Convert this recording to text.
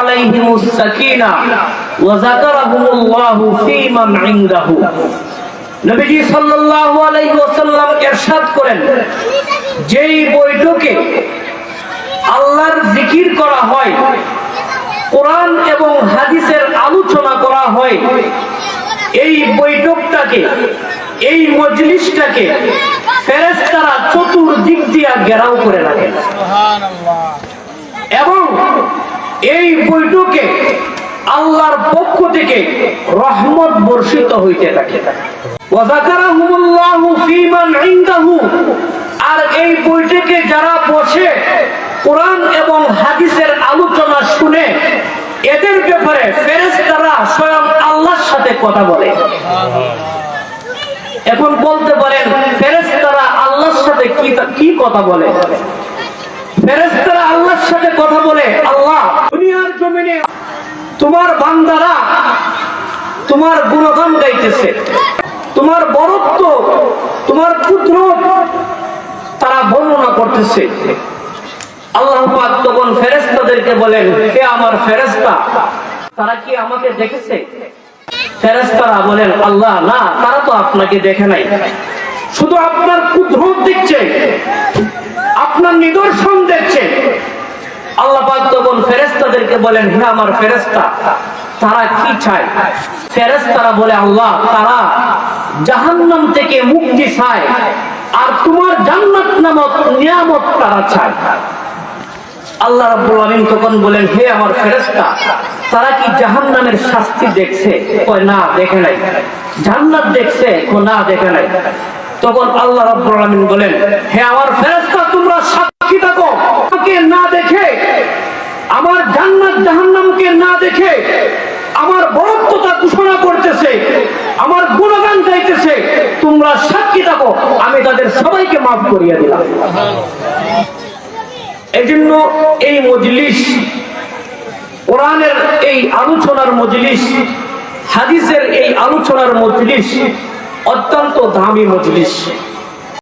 আলাইহিমুস সাকিনা ওয়া যাকারাহুমুল্লাহু ফীমান ইনদাহু। নবীজি সাল্লাল্লাহু আলাইহি ওয়াসাল্লাম ইরশাদ করেন, যেই বৈঠকে আল্লাহর জিকির করা হয়, কোরআন এবং হাদিসের আলোচনা করা হয়, এই বৈঠকটাকে, এই মজলিসটাকে ফেরেশতারা চতুর্দিক দিয়ে ঘেরাও করে রাখেন এবং এই বৈঠকে আল্লাহর পক্ষ থেকে রহমত বর্ষিত হইতে থাকে। ওয়া যাকারাহুমুল্লাহু ফীমান ইনদাহু। আর এই বৈঠকে যারা বসে কোরআন এবং হাদিসের আলোচনা শুনে, এদের ব্যাপারে ফেরেশতারা স্বয়ং আল্লাহর সাথে কথা বলে। এখন বলতে পারেন, ফেরেশতারা আল্লাহর সাথে কি কথা বলে? ফেরেশতারা আল্লাহর সাথে কথা বলে, আল্লাহ দুনিয়ার জমিনে তোমার বান্দারা তোমার গুণগান গাইতেছে, তোমার বরত্ব, তোমার কুদরত তারা বর্ণনা করতেছে। আল্লাহ পাক তখন ফেরেশতাদেরকে বলেন, হে আমার ফেরেশতা, তারা কি আমাকে দেখেছে? ফেরেশতারা বলেন, আল্লাহ না, তারা তো আপনাকে দেখে নাই, শুধু আপনার কুদরত দেখছে, আপনার নিদর্শন দেখছে। আল্লাহ পাক তখন ফেরেশতাদেরকে বলেন, হে আমার ফেরেশতা, তারা কি চায়? ফেরেশতারা বলে, আল্লাহ তারা জাহান্নাম থেকে মুক্তি চায় আর তোমার জান্নাত নামক নিয়ামত তারা চায়। আল্লাহ রাব্বুল আলামিন তখন বলেন, হে আমার ফেরেশতা, তারা কি জাহান্নামের শাস্তি দেখছে? কয় না, দেখে নাই। জান্নাত দেখছে? কয় না, দেখে নাই। তখন আল্লাহ রাব্বুল আলামিন বলেন, হে আমার ফেরেশতা, তোমরা সাক্ষী থাকো, আমাকে না দেখে, আমার জান্নাত জাহান্নামকে না দেখে আমার বরত্বতা ঘোষণা করতেছে, আমার গুণগান গাইতেছে, তোমরা সাক্ষী থাকো, আমি তাদের সবাইকে মাফ করিয়ে দিলাম। এজন্য এই মজলিস, কোরআনের এই আলোচনার মজলিস, হাদিসের এই আলোচনার মজলিস অত্যন্ত দামি মজলিস।